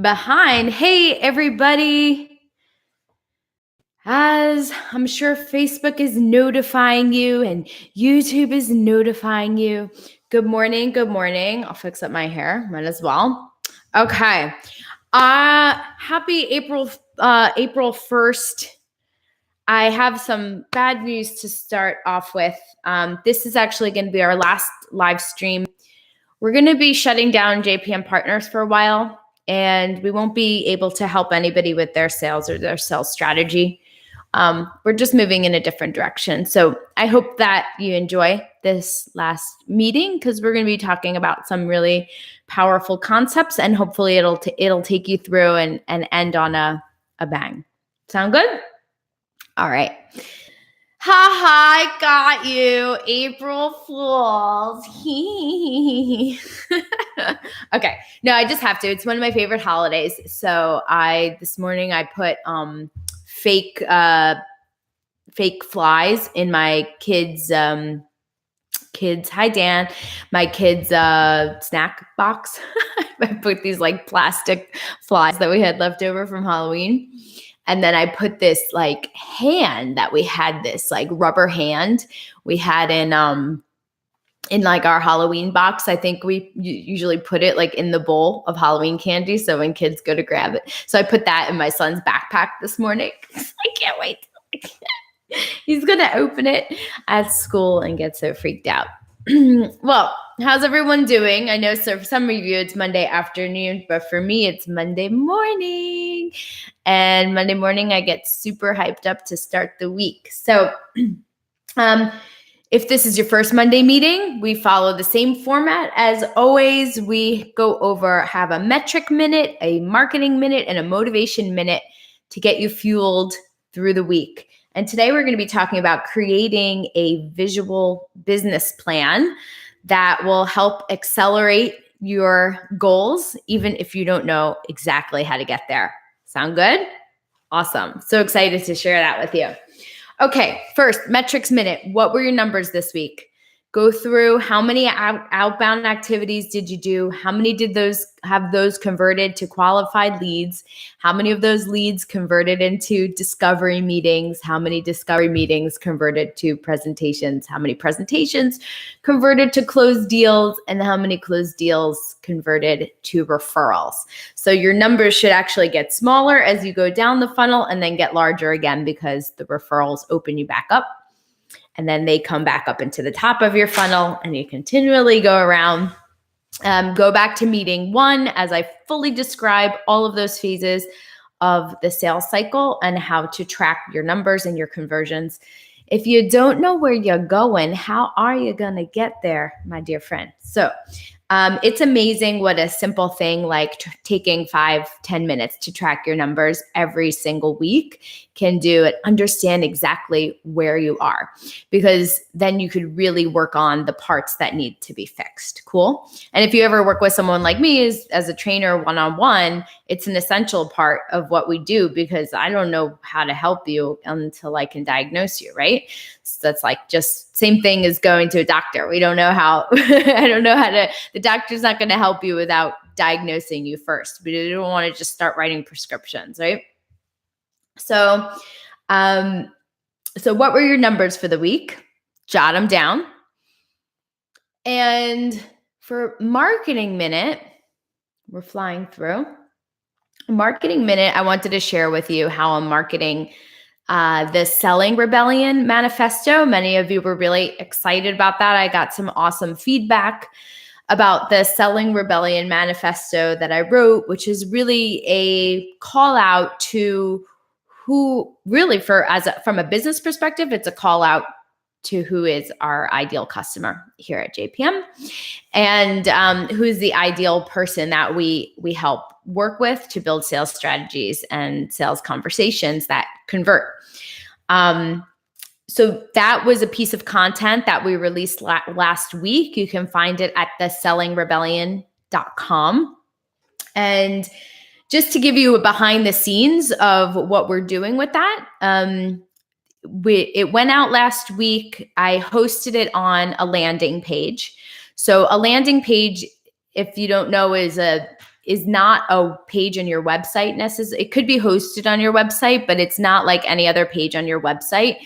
behind. Hey, everybody. As I'm sure Facebook is notifying you and YouTube is notifying you. Good morning. Good morning. I'll fix up my hair. Might as well. Okay. Happy April 1st. I have some bad news to start off with. This is actually going to be our last live stream. We're going to be shutting down JPM Partners for a while, and we won't be able to help anybody with their sales or their sales strategy. We're just moving in a different direction. So I hope that you enjoy this last meeting because we're going to be talking about some really powerful concepts, and hopefully it'll take you through and end on a bang. Sound good? All right. Ha ha, I got you. April Fools. Okay. No, I just have to. It's one of my favorite holidays. So this morning I put fake flies in my kids hi Dan, my kids snack box. I put these like plastic flies that we had left over from Halloween. And then I put this like hand that we had, this like rubber hand we had in like our Halloween box. I think we usually put it like in the bowl of Halloween candy. So when kids go to grab it. So I put that in my son's backpack this morning. I can't wait. He's going to open it at school and get so freaked out. Well, how's everyone doing? I know for some of you it's Monday afternoon, but for me it's Monday morning. And Monday morning I get super hyped up to start the week. So if this is your first Monday meeting, we follow the same format as always. We go over, have a metric minute, a marketing minute, and a motivation minute to get you fueled through the week. And today we're going to be talking about creating a visual business plan that will help accelerate your goals, even if you don't know exactly how to get there. Sound good? Awesome. So excited to share that with you. Okay, first, metrics minute. What were your numbers this week? Go through how many outbound activities did you do? How many did those converted to qualified leads? How many of those leads converted into discovery meetings? How many discovery meetings converted to presentations? How many presentations converted to closed deals? And how many closed deals converted to referrals? So your numbers should actually get smaller as you go down the funnel and then get larger again because the referrals open you back up. And then they come back up into the top of your funnel and you continually go around. Go back to meeting 1 as I fully describe all of those phases of the sales cycle and how to track your numbers and your conversions. If you don't know where you're going, how are you going to get there, my dear friend? So it's amazing what a simple thing like taking 5-10 minutes to track your numbers every single week can do and understand exactly where you are, because then you could really work on the parts that need to be fixed. Cool. And if you ever work with someone like me as a trainer one-on-one, it's an essential part of what we do because I don't know how to help you until I can diagnose you, right? So that's like just same thing as going to a doctor. We don't know how, the doctor's not going to help you without diagnosing you first, but you don't want to just start writing prescriptions, right? So what were your numbers for the week? Jot them down. And for marketing minute, we're flying through. Marketing minute, I wanted to share with you how I'm marketing the Selling Rebellion manifesto. Many of you were really excited about that. I got some awesome feedback about the Selling Rebellion manifesto that I wrote, which is really a call out to who really from a business perspective, it's a call out to who is our ideal customer here at JPM and who is the ideal person that we help work with to build sales strategies and sales conversations that convert. So that was a piece of content that we released last week. You can find it at thesellingrebellion.com. And just to give you a behind the scenes of what we're doing with that, it went out last week. I hosted it on a landing page. So a landing page, if you don't know, is a is not a page on your website necessarily. It could be hosted on your website, but it's not like any other page on your website.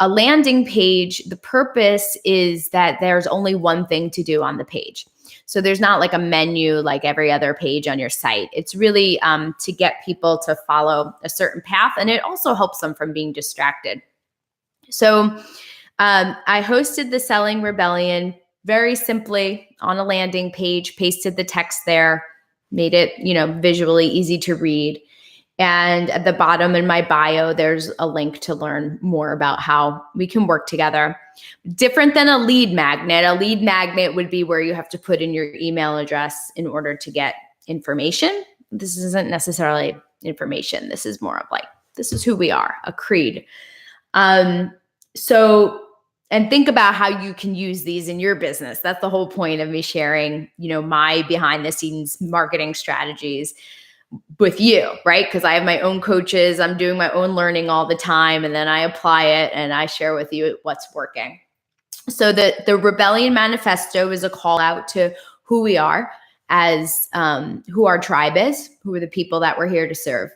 A landing page, the purpose is that there's only one thing to do on the page. So there's not like a menu like every other page on your site. It's really to get people to follow a certain path, and it also helps them from being distracted. So I hosted the Selling Rebellion very simply on a landing page, pasted the text there, made it, visually easy to read. And at the bottom in my bio, there's a link to learn more about how we can work together. Different than a lead magnet. A lead magnet would be where you have to put in your email address in order to get information. This isn't necessarily information. This is more of like, this is who we are, a creed. And think about how you can use these in your business. That's the whole point of me sharing, my behind the scenes marketing strategies with you, right? Because I have my own coaches. I'm doing my own learning all the time. And then I apply it and I share with you what's working. So the Rebellion Manifesto is a call out to who we are as who our tribe is, who are the people that we're here to serve.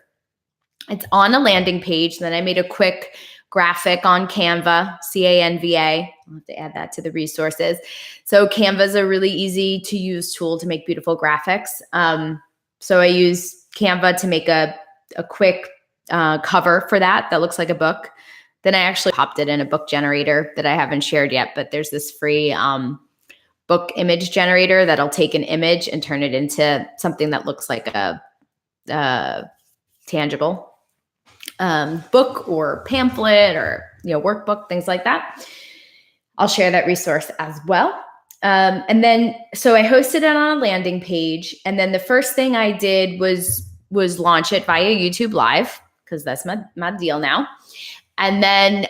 It's on a landing page. Then I made a quick graphic on Canva, Canva. I'll have to add that to the resources. So Canva is a really easy to use tool to make beautiful graphics. So I use Canva to make a quick cover for that looks like a book. Then I actually popped it in a book generator that I haven't shared yet, but there's this free book image generator that'll take an image and turn it into something that looks like a tangible book or pamphlet or workbook, things like that. I'll share that resource as well. And then, so I hosted it on a landing page. And then the first thing I did was launch it via YouTube Live, because that's my deal now. And then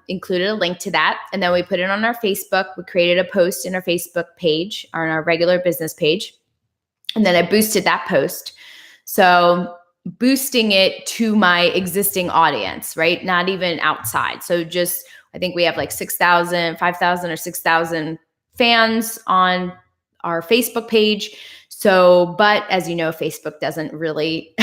included a link to that. And then we put it on our Facebook. We created a post in our Facebook page, or on our regular business page. And then I boosted that post. So boosting it to my existing audience, right? Not even outside. So just, I think we have like 5,000 or 6,000 fans on our Facebook page. So, but as you know, Facebook doesn't really,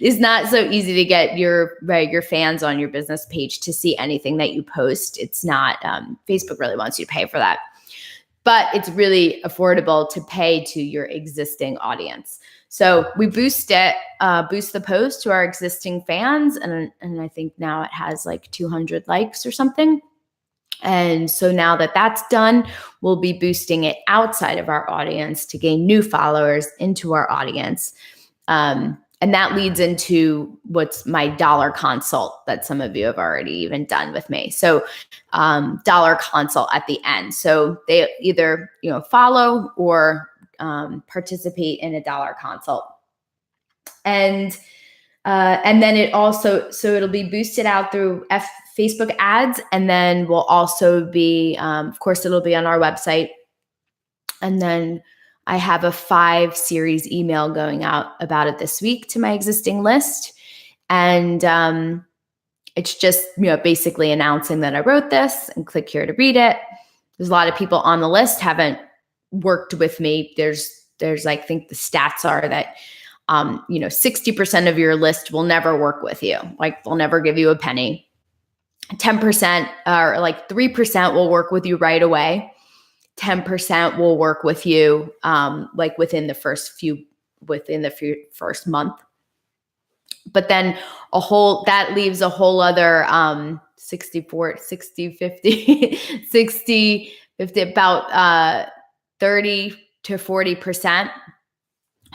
is not so easy to get your fans on your business page to see anything that you post. It's not, Facebook really wants you to pay for that, but it's really affordable to pay to your existing audience. So we boost the post to our existing fans. And I think now it has like 200 likes or something. And so now that that's done, we'll be boosting it outside of our audience to gain new followers into our audience. And that leads into what's my dollar consult that some of you have already even done with me. So dollar consult at the end. So they either, follow or participate in a dollar consult. And then it also, so it'll be boosted out through Facebook ads. And then we'll also be, of course, it'll be on our website. And then I have a 5-series email going out about it this week to my existing list. And it's just, basically announcing that I wrote this and click here to read it. There's a lot of people on the list haven't worked with me. There's I think the stats are that 60% of your list will never work with you. Like they'll never give you a penny. 10% or like 3% will work with you right away. 10% will work with you like within the first month. But then that leaves a whole other 60, 50, about 30 to 40%,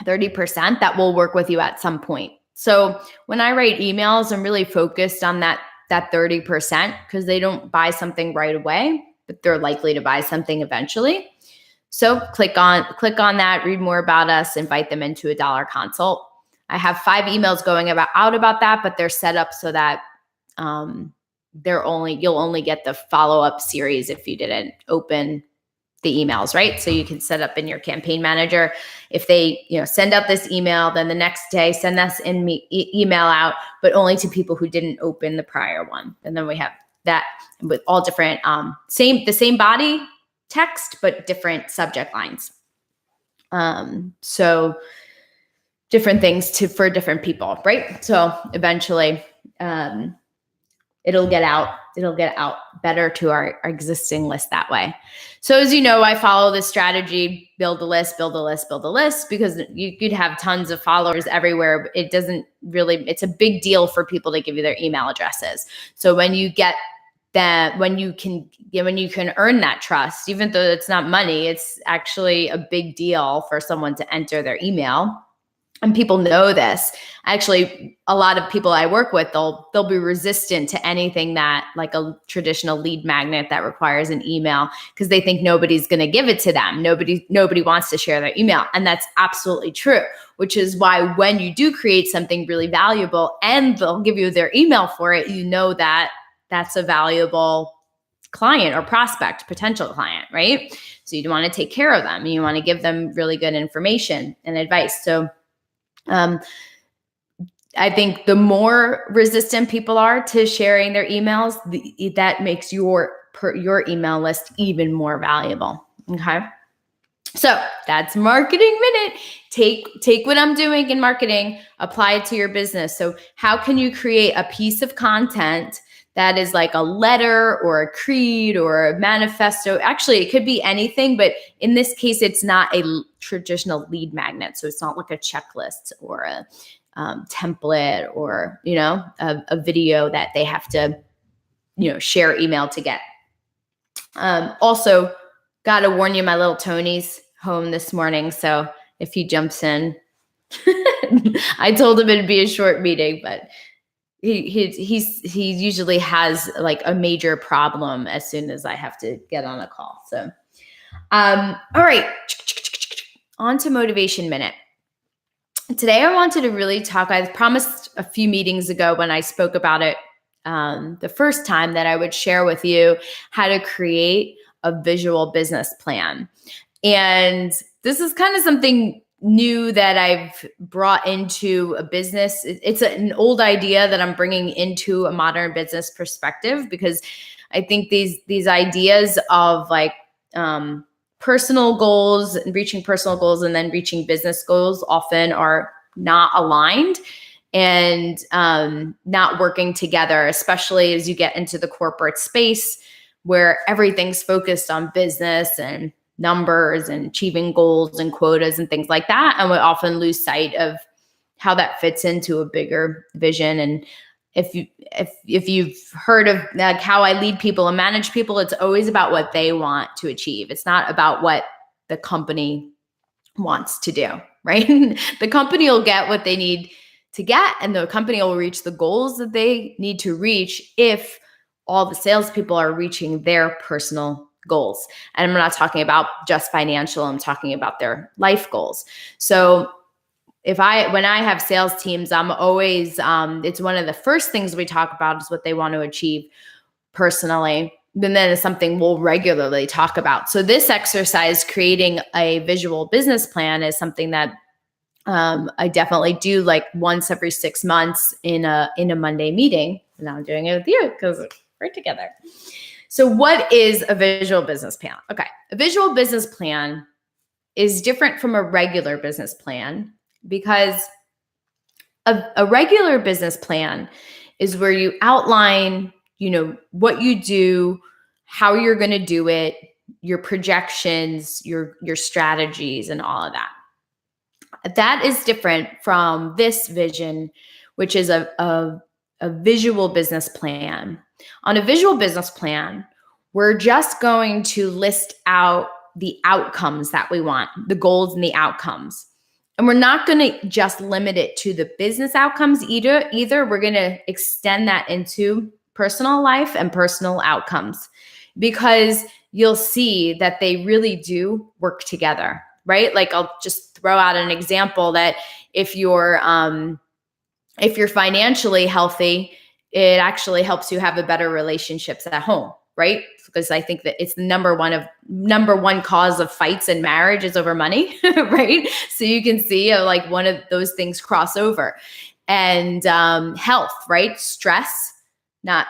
30% that will work with you at some point. So when I write emails, I'm really focused on that 30% because they don't buy something right away, but they're likely to buy something eventually. So click on that, read more about us, invite them into a dollar consult. I have 5 emails going out about that, but they're set up so that you'll only get the follow-up series if you didn't open the emails, right? So you can set up in your campaign manager. If they, send out this email, then the next day send us an email out, but only to people who didn't open the prior one. And then we have that with all different, the same body text, but different subject lines. So different things for different people, right? So eventually, it'll get out better to our existing list that way. So as you know, I follow this strategy: build a list, because you could have tons of followers everywhere. But it's a big deal for people to give you their email addresses. So when you get that, when you can earn that trust, even though it's not money, it's actually a big deal for someone to enter their email. And people know this. Actually, a lot of people I work with, they'll be resistant to anything that, like a traditional lead magnet that requires an email, because they think nobody's going to give it to them. Nobody wants to share their email. And that's absolutely true, which is why when you do create something really valuable and they'll give you their email for it, you know that that's a valuable client or prospect, potential client, right? So you want to take care of them. You want to give them really good information and advice. So I think the more resistant people are to sharing their emails, that makes your email list even more valuable. Okay. So that's Marketing Minute. Take what I'm doing in marketing, apply it to your business. So how can you create a piece of content that is like a letter or a creed or a manifesto? Actually, it could be anything, but in this case, it's not a traditional lead magnet. So it's not like a checklist or a template or, a video that they have to, share email to get. Also, got to warn you, my little Tony's home this morning. So if he jumps in, I told him it'd be a short meeting, but he usually has like a major problem as soon as I have to get on a call. So, all right, on to Motivation Minute. Today, I wanted to really talk. I promised a few meetings ago when I spoke about it the first time that I would share with you how to create a visual business plan. And this is kind of something new that I've brought into a business. It's an old idea that I'm bringing into a modern business perspective, because I think these ideas of like personal goals and reaching personal goals and then reaching business goals often are not aligned and not working together, especially as you get into the corporate space where everything's focused on business and numbers and achieving goals and quotas and things like that. And we often lose sight of how that fits into a bigger vision. And if you've heard of like how I lead people and manage people, it's always about what they want to achieve. It's not about what the company wants to do, right? The company will get what they need to get, and the company will reach the goals that they need to reach if all the salespeople are reaching their personal goals. And I'm not talking about just financial, I'm talking about their life goals. So when I have sales teams, I'm always, it's one of the first things we talk about is what they want to achieve personally. And then it's something we'll regularly talk about. So this exercise, creating a visual business plan, is something that I definitely do like once every 6 months in a Monday meeting. And now I'm doing it with you because we're together. So what is a visual business plan? Okay. A visual business plan is different from a regular business plan, because a regular business plan is where you outline, what you do, how you're going to do it, your projections, your strategies, and all of that. That is different from this vision, which is a visual business plan. On a visual business plan, we're just going to list out the outcomes that we want, the goals and the outcomes. And we're not going to just limit it to the business outcomes either. We're going to extend that into personal life and personal outcomes, because you'll see that they really do work together, right? Like I'll just throw out an example that if you're financially healthy, it actually helps you have a better relationships at home, right? Because I think that it's the number one cause of fights in marriage is over money, right? So you can see like one of those things cross over. And health, right? Stress, not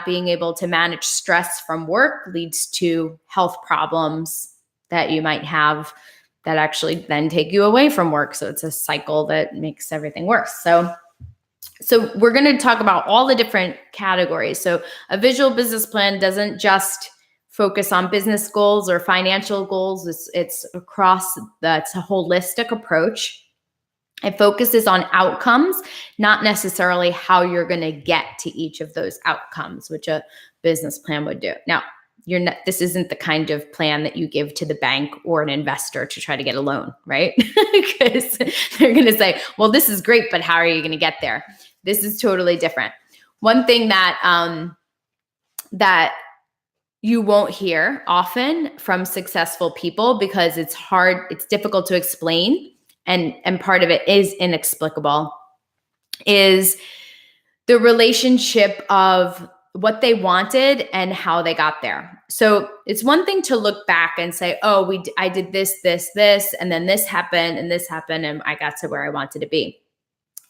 being able to manage stress from work leads to health problems that you might have that actually then take you away from work. So it's a cycle that makes everything worse. So we're going to talk about all the different categories. So a visual business plan doesn't just focus on business goals or financial goals. It's across, that's a holistic approach. It focuses on outcomes, not necessarily how you're going to get to each of those outcomes, which a business plan would do. Now, this isn't the kind of plan that you give to the bank or an investor to try to get a loan, right? Because they're going to say, well, this is great, but how are you going to get there? This is totally different. One thing that that you won't hear often from successful people, because it's hard, it's difficult to explain, and part of it is inexplicable, is the relationship of what they wanted and how they got there. So it's one thing to look back and say, oh, I did this, and then this happened, and I got to where I wanted to be.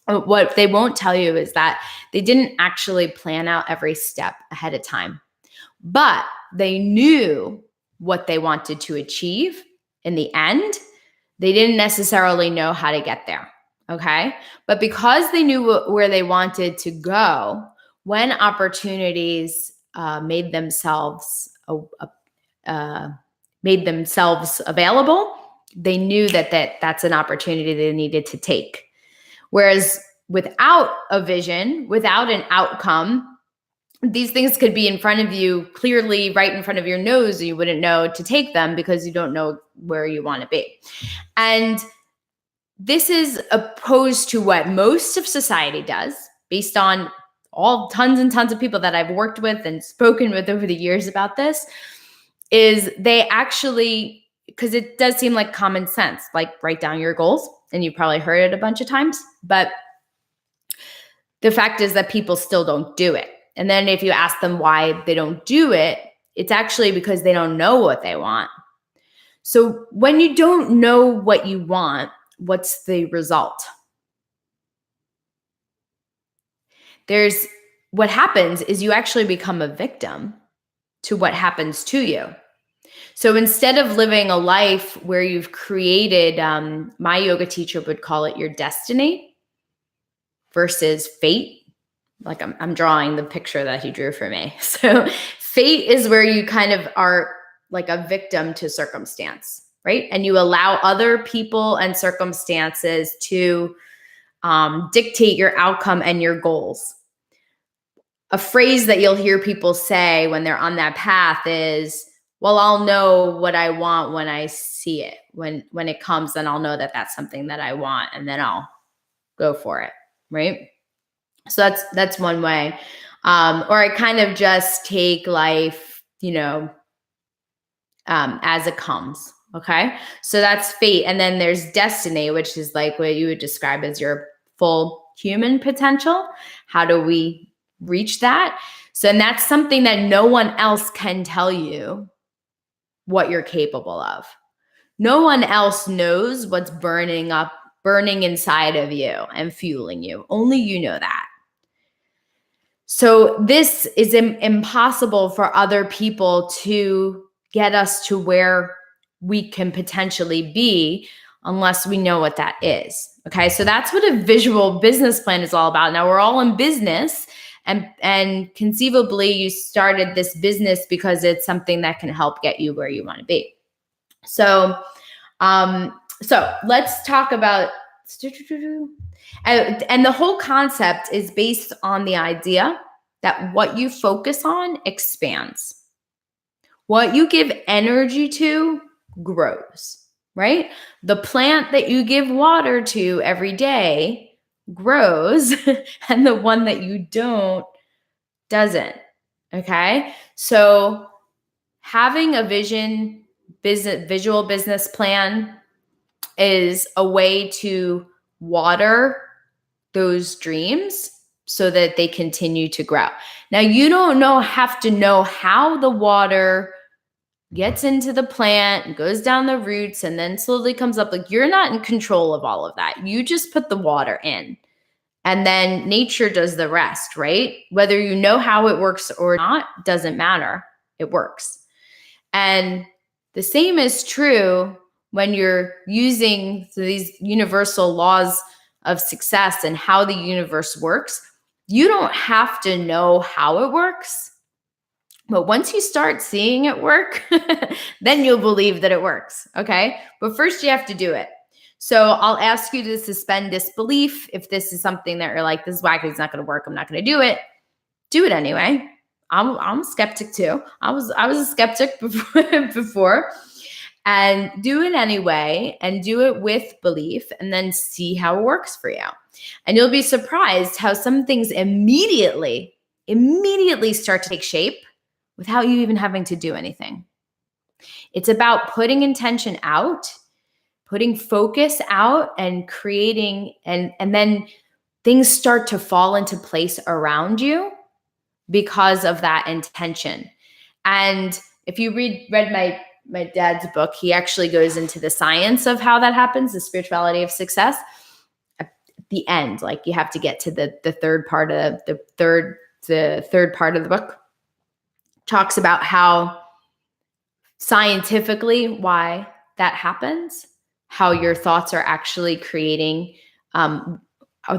What they won't tell you is that they didn't actually plan out every step ahead of time, but they knew what they wanted to achieve in the end. They didn't necessarily know how to get there, okay? But because they knew where they wanted to go, when opportunities made themselves available, they knew that's an opportunity they needed to take. Whereas without a vision, without an outcome, these things could be in front of you, clearly right in front of your nose, and you wouldn't know to take them because you don't know where you want to be. And this is opposed to what most of society does, based on all tons and tons of people that I've worked with and spoken with over the years about this, is they actually, because it does seem like common sense, like write down your goals, and you've probably heard it a bunch of times, but the fact is that people still don't do it. And then if you ask them why they don't do it, it's actually because they don't know what they want. So when you don't know what you want, what's the result? What happens is you actually become a victim to what happens to you. So instead of living a life where you've created, my yoga teacher would call it your destiny versus fate. Like I'm drawing the picture that he drew for me. So fate is where you kind of are like a victim to circumstance, right? And you allow other people and circumstances to dictate your outcome and your goals. A phrase that you'll hear people say when they're on that path is, well, I'll know what I want when I see it. When it comes, then I'll know that that's something that I want, and then I'll go for it, right? So that's one way. Or I kind of just take life, as it comes. Okay. So that's fate. And then there's destiny, which is like what you would describe as your full human potential. How do we reach that? So, and that's something that no one else can tell you what you're capable of. No one else knows what's burning inside of you and fueling you. Only you know that. So this is impossible for other people to get us to where we can potentially be unless we know what that is. Okay, so that's what a visual business plan is all about. Now we're all in business, and conceivably you started this business because it's something that can help get you where you want to be. So let's talk about, and the whole concept is based on the idea that what you focus on expands. What you give energy to grows, right? The plant that you give water to every day grows, and the one that you don't doesn't. Okay? So having a visual business plan is a way to water those dreams so that they continue to grow. Now, you don't have to know how the water gets into the plant and goes down the roots and then slowly comes up. Like, you're not in control of all of that. You just put the water in, and then nature does the rest, right? Whether you know how it works or not, doesn't matter. It works. And the same is true when you're using these universal laws of success and how the universe works, you don't have to know how it works. But once you start seeing it work, then you'll believe that it works. Okay. But first, you have to do it. So I'll ask you to suspend disbelief. If this is something that you're like, this is wacky, it's not going to work, I'm not going to do it. Do it anyway. I'm a skeptic too. I was a skeptic before. And do it anyway, and do it with belief, and then see how it works for you. And you'll be surprised how some things immediately start to take shape without you even having to do anything. It's about putting intention out, putting focus out, and creating, and then things start to fall into place around you because of that intention. And if you read my dad's book, he actually goes into the science of how that happens, the spirituality of success. At the end, like you have to get to the third part of the third part of the book. Talks about how scientifically why that happens, how your thoughts are actually creating.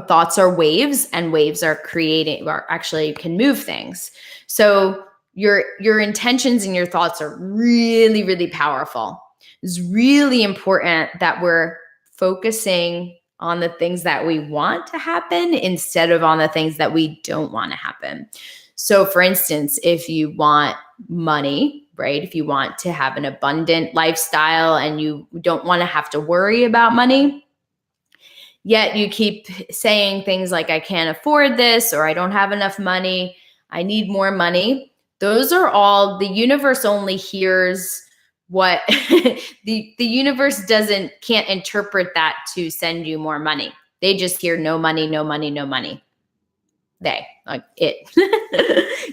Thoughts are waves, and waves are actually can move things. So your intentions and your thoughts are really, really powerful. It's really important that we're focusing on the things that we want to happen instead of on the things that we don't want to happen. So for instance, if you want money, right? If you want to have an abundant lifestyle and you don't want to have to worry about money, yet you keep saying things like, I can't afford this, or I don't have enough money, I need more money. Those are all, the universe only hears what the universe can't interpret that to send you more money. They just hear no money, no money, no money.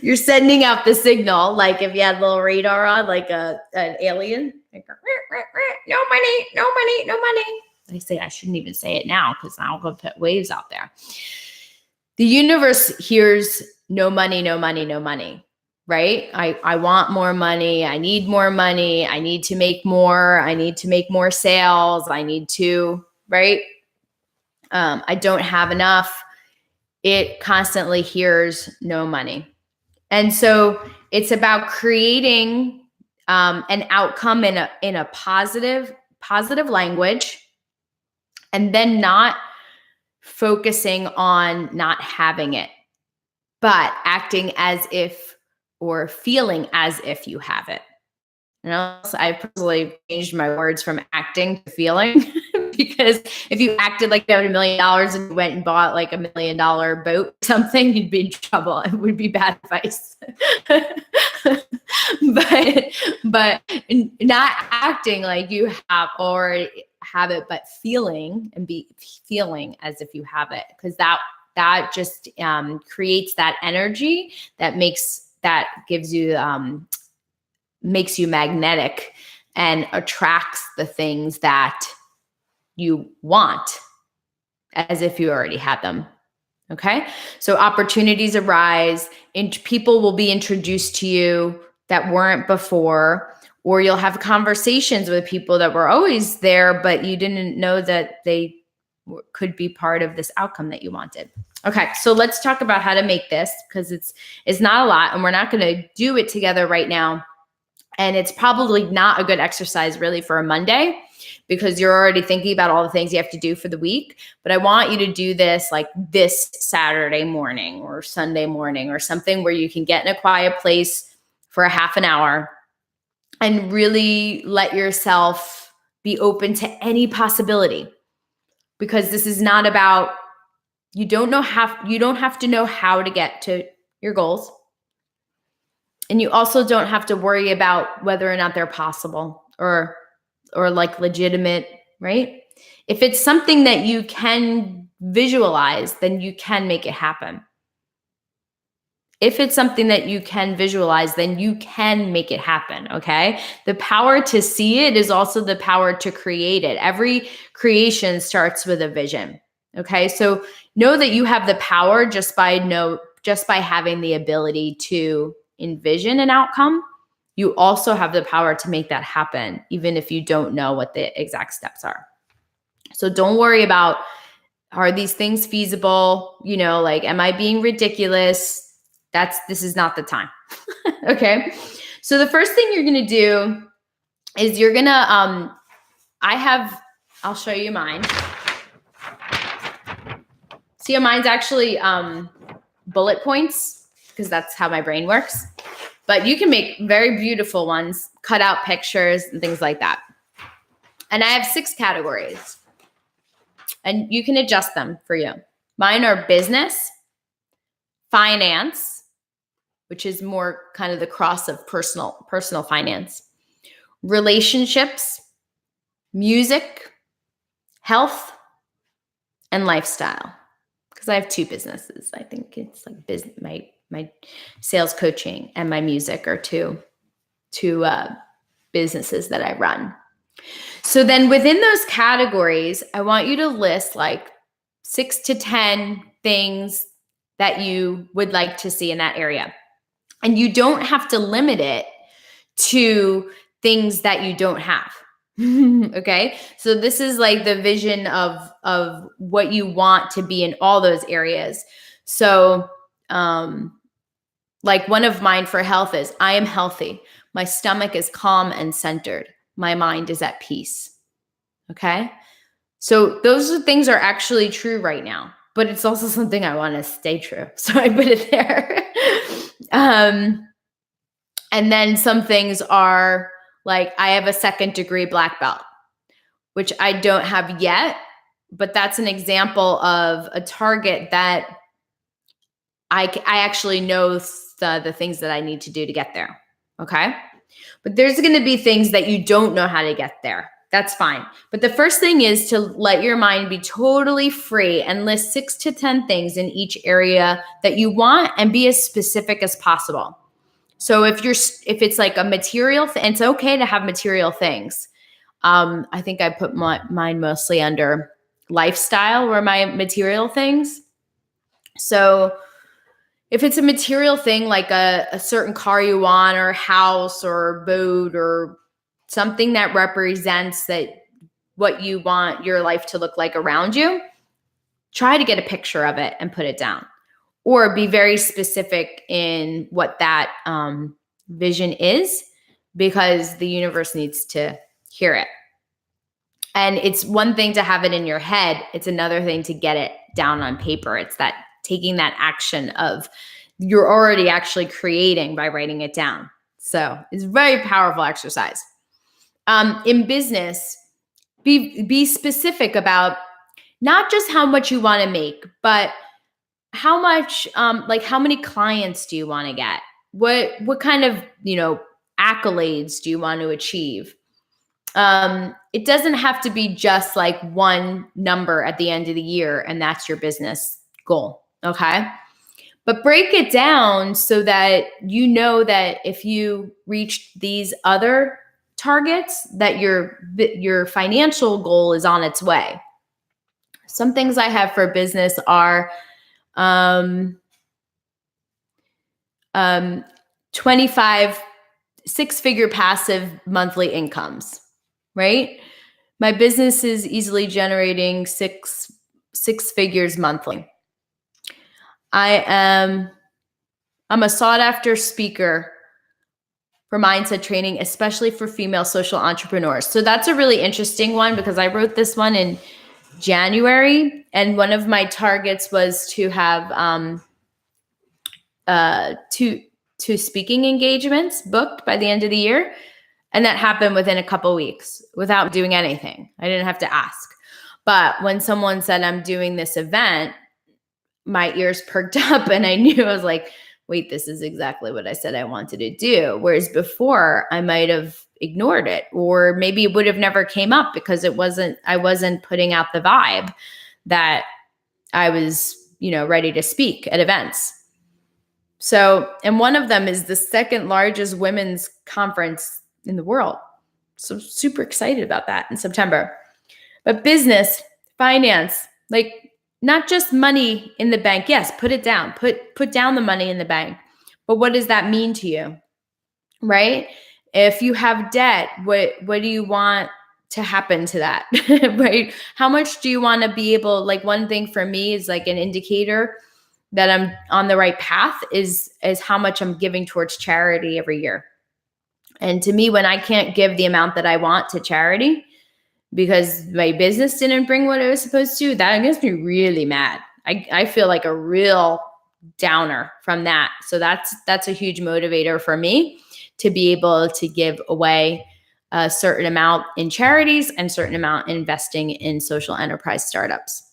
You're sending out the signal, like if you had a little radar on, like an alien, like, no money, no money, no money. I shouldn't even say it now because now I'll go put waves out there. The universe hears no money, no money, no money, right? I want more money. I need more money. I need to make more. I need to make more sales. I need to, right? I don't have enough. It constantly hears no money. And so it's about creating an outcome in a positive language, and then not focusing on not having it, but acting as if or feeling as if you have it. And also, I personally changed my words from acting to feeling because if you acted like you had $1 million and you went and bought like $1 million boat or something, you'd be in trouble. It would be bad advice. but not acting like you have it, but feeling and be feeling as if you have it, because that just creates that energy that gives you makes you magnetic and attracts the things that you want as if you already had them. Okay. So opportunities arise and people will be introduced to you that weren't before, or you'll have conversations with people that were always there, but you didn't know that they could be part of this outcome that you wanted. Okay. So let's talk about how to make this, because it's not a lot and we're not going to do it together right now. And it's probably not a good exercise really for a Monday, because you're already thinking about all the things you have to do for the week. But I want you to do this like this Saturday morning or Sunday morning or something where you can get in a quiet place for a half an hour and really let yourself be open to any possibility. Because this is not about, you don't have to know how to get to your goals. And you also don't have to worry about whether or not they're possible or like legitimate, right? If it's something that you can visualize, then you can make it happen. If it's something that you can visualize, then you can make it happen, okay? The power to see it is also the power to create it. Every creation starts with a vision, okay? So know that you have the power just by having the ability to envision an outcome. you also have the power to make that happen, even if you don't know what the exact steps are. So don't worry about, are these things feasible? Like, am I being ridiculous? This is not the time. Okay. So the first thing you're going to do is you're going to, I'll show you mine. See how mine's actually bullet points, because that's how my brain works. But you can make very beautiful ones, cut out pictures and things like that. And I have 6 categories, and you can adjust them for you. Mine are business, finance, which is more kind of the cross of personal finance, relationships, music, health, and lifestyle. Because I have 2 businesses. I think it's like business, my sales coaching and my music are two businesses that I run. So then within those categories, I want you to list like 6 to 10 things that you would like to see in that area. And you don't have to limit it to things that you don't have. Okay. So this is like the vision of what you want to be in all those areas. So, like one of mine for health is, I am healthy. My stomach is calm and centered. My mind is at peace. Okay. So those things are actually true right now, but it's also something I want to stay true. So I put it there. And then some things are like, I have a 2nd degree black belt, which I don't have yet, but that's an example of a target that I actually know the things that I need to do to get there. Okay. But there's going to be things that you don't know how to get there. That's fine. But the first thing is to let your mind be totally free and list 6 to 10 things in each area that you want, and be as specific as possible. So if it's like a material thing, it's okay to have material things. I think I put mine mostly under lifestyle, were my material things. So if it's a material thing, like a certain car you want, or a house or a boat, or something that represents that what you want your life to look like around you, try to get a picture of it and put it down, or be very specific in what that vision is, because the universe needs to hear it. And it's one thing to have it in your head. It's another thing to get it down on paper. It's that taking that action of you're already actually creating by writing it down. So it's a very powerful exercise. In business, be specific about not just how much you want to make, but how much, like how many clients do you want to get? What kind of, accolades do you want to achieve? It doesn't have to be just like one number at the end of the year and that's your business goal. Okay. But break it down so that you know that if you reach these other targets, that your financial goal is on its way. Some things I have for business are 25 6-figure passive monthly incomes, right? My business is easily generating six figures monthly. I'm a sought after speaker for mindset training, especially for female social entrepreneurs. So that's a really interesting one, because I wrote this one in January, and one of my targets was to have two speaking engagements booked by the end of the year. And that happened within a couple weeks without doing anything. I didn't have to ask. But when someone said, I'm doing this event, my ears perked up and I knew, I was like, wait, this is exactly what I said I wanted to do. Whereas before I might have ignored it, or maybe it would have never came up because I wasn't putting out the vibe that I was, ready to speak at events. So, and one of them is the second largest women's conference in the world. So super excited about that in September. But business, finance, like not just money in the bank. Yes, put it down. Put down the money in the bank. But what does that mean to you? Right? If you have debt, what do you want to happen to that? Right? How much do you want to be able, like one thing for me is like an indicator that I'm on the right path is how much I'm giving towards charity every year. And to me, when I can't give the amount that I want to charity because my business didn't bring what it was supposed to, that gets me really mad. I feel like a real downer from that. So that's a huge motivator for me to be able to give away a certain amount in charities and certain amount investing in social enterprise startups.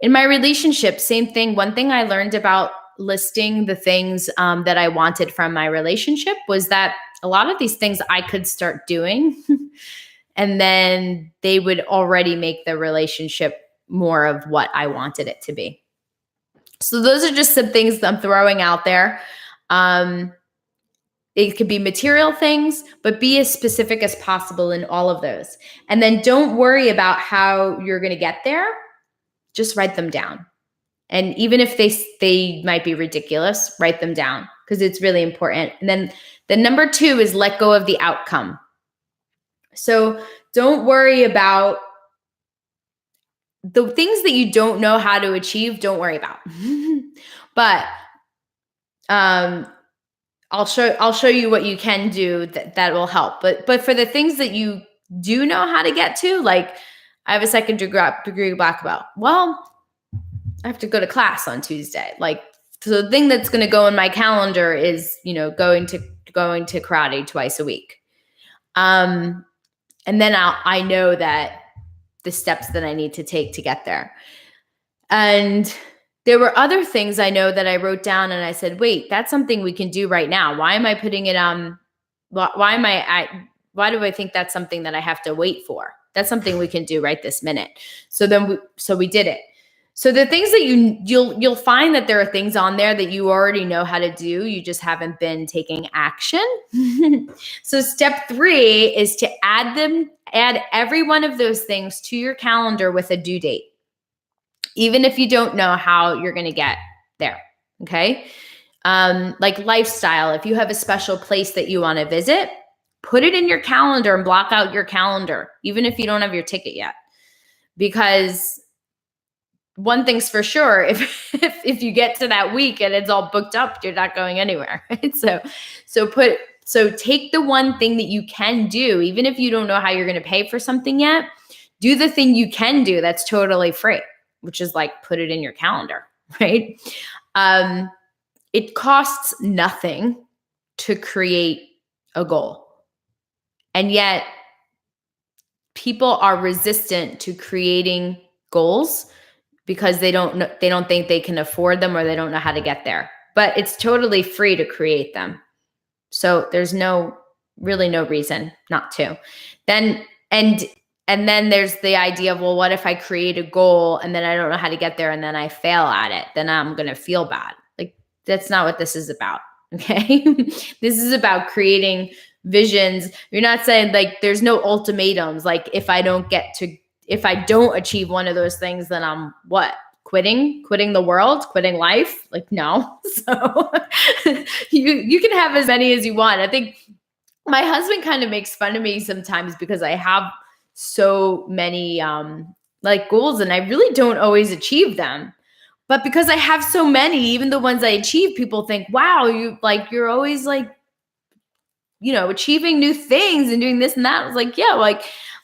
In my relationship, same thing. One thing I learned about listing the things that I wanted from my relationship was that a lot of these things I could start doing and then they would already make the relationship more of what I wanted it to be. So those are just some things that I'm throwing out there. It could be material things, but be as specific as possible in all of those. And then don't worry about how you're going to get there. Just write them down. And even if they might be ridiculous, write them down because it's really important. And then the number 2 is let go of the outcome. So don't worry about the things that you don't know how to achieve. Don't worry about. But I'll show you what you can do that will help. But for the things that you do know how to get to, like I have a second degree black belt. Well, I have to go to class on Tuesday. Like, so the thing that's going to go in my calendar is, going to karate twice a week. And then I know that the steps that I need to take to get there. And there were other things I know that I wrote down and I said, wait, that's something we can do right now. Why am I putting it on? Why do I think that's something that I have to wait for? That's something we can do right this minute. So we did it. So the things that you'll find that there are things on there that you already know how to do. You just haven't been taking action. So step 3 is to add every one of those things to your calendar with a due date, even if you don't know how you're going to get there. Okay. Like lifestyle, if you have a special place that you want to visit, put it in your calendar and block out your calendar, even if you don't have your ticket yet. Because one thing's for sure, if you get to that week and it's all booked up, you're not going anywhere. Right? So take the one thing that you can do, even if you don't know how you're going to pay for something yet, do the thing you can do that's totally free, which is like put it in your calendar, right? It costs nothing to create a goal. And yet people are resistant to creating goals because they don't think they can afford them or they don't know how to get there. But it's totally free to create them. So there's really no reason not to. And then there's the idea of, well, what if I create a goal and then I don't know how to get there and then I fail at it? Then I'm going to feel bad. Like, that's not what this is about. Okay. This is about creating visions. You're not saying like there's no ultimatums. Like if I don't achieve one of those things, then I'm what? Quitting the world, quitting life? Like, no. So you can have as many as you want. I think my husband kind of makes fun of me sometimes because I have so many goals and I really don't always achieve them. But because I have so many, even the ones I achieve, people think, wow, you're always achieving new things and doing this and that. I was like, yeah,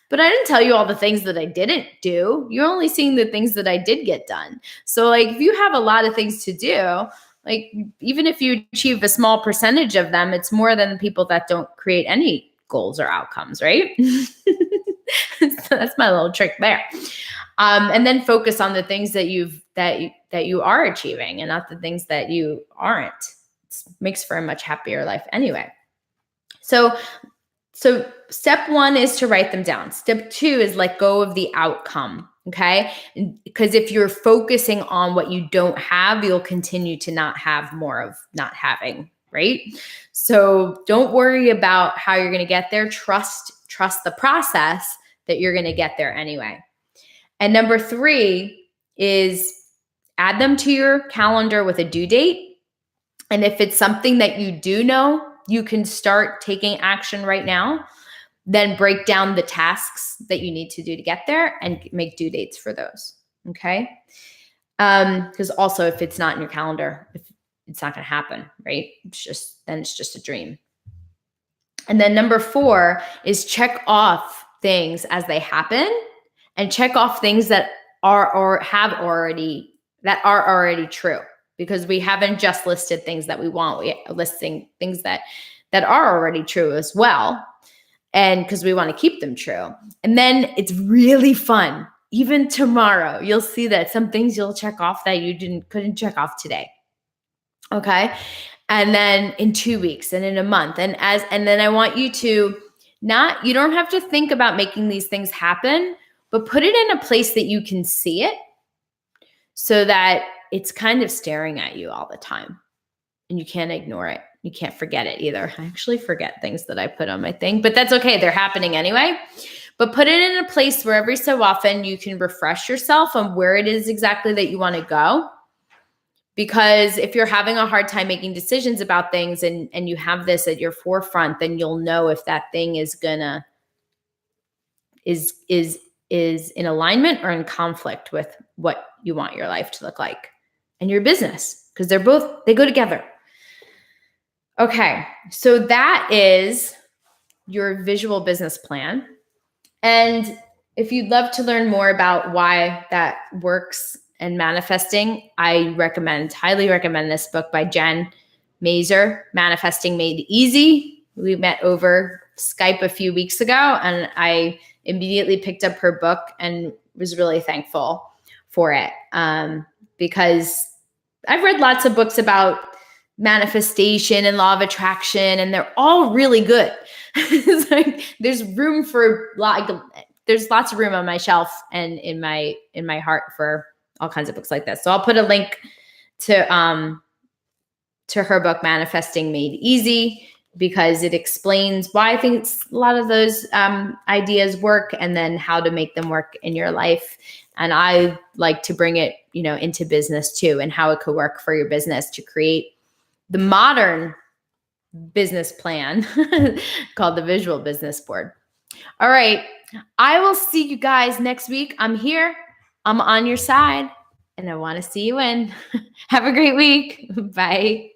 but I didn't tell you all the things that I didn't do. You're only seeing the things that I did get done. So if you have a lot of things to do, even if you achieve a small percentage of them, it's more than people that don't create any goals or outcomes, right? So that's my little trick there. And then focus on the things that you are achieving and not the things that you aren't. It makes for a much happier life anyway. So step 1 is to write them down. Step 2 is let go of the outcome. Okay. Because if you're focusing on what you don't have, you'll continue to not have more of not having, right? So don't worry about how you're going to get there. Trust the process that you're going to get there anyway. And number 3 is add them to your calendar with a due date. And if it's something that you do know you can start taking action right now, then break down the tasks that you need to do to get there and make due dates for those. Okay. Because also if it's not in your calendar, it's not going to happen, right? Then it's just a dream. And then number 4 is check off things as they happen, and check off things that are already true, because we haven't just listed things that we want. We are listing things that are already true as well. And because we want to keep them true. And then it's really fun. Even tomorrow, you'll see that some things you'll check off that you couldn't check off today. Okay. And then in 2 weeks and in a month. And then I want you to you don't have to think about making these things happen, but put it in a place that you can see it so that it's kind of staring at you all the time and you can't ignore it. You can't forget it either. I actually forget things that I put on my thing, but that's okay. They're happening anyway. But put it in a place where every so often you can refresh yourself on where it is exactly that you want to go. Because if you're having a hard time making decisions about things and you have this at your forefront, then you'll know if that thing is in alignment or in conflict with what you want your life to look like and your business, because they go together. Okay, so that is your visual business plan. And if you'd love to learn more about why that works and manifesting, I highly recommend this book by Jen Mazer, Manifesting Made Easy. We met over Skype a few weeks ago, and I immediately picked up her book and was really thankful for it, because I've read lots of books about manifestation and law of attraction, and they're all really good. It's like there's lots of room on my shelf and in my heart for all kinds of books like this. So I'll put a link to her book, Manifesting Made Easy, because it explains why I think a lot of those ideas work and then how to make them work in your life. And I like to bring it, into business too, and how it could work for your business to create the modern business plan called the Visual Business Board. All right. I will see you guys next week. I'm here. I'm on your side, and I want to see you in. Have a great week. Bye.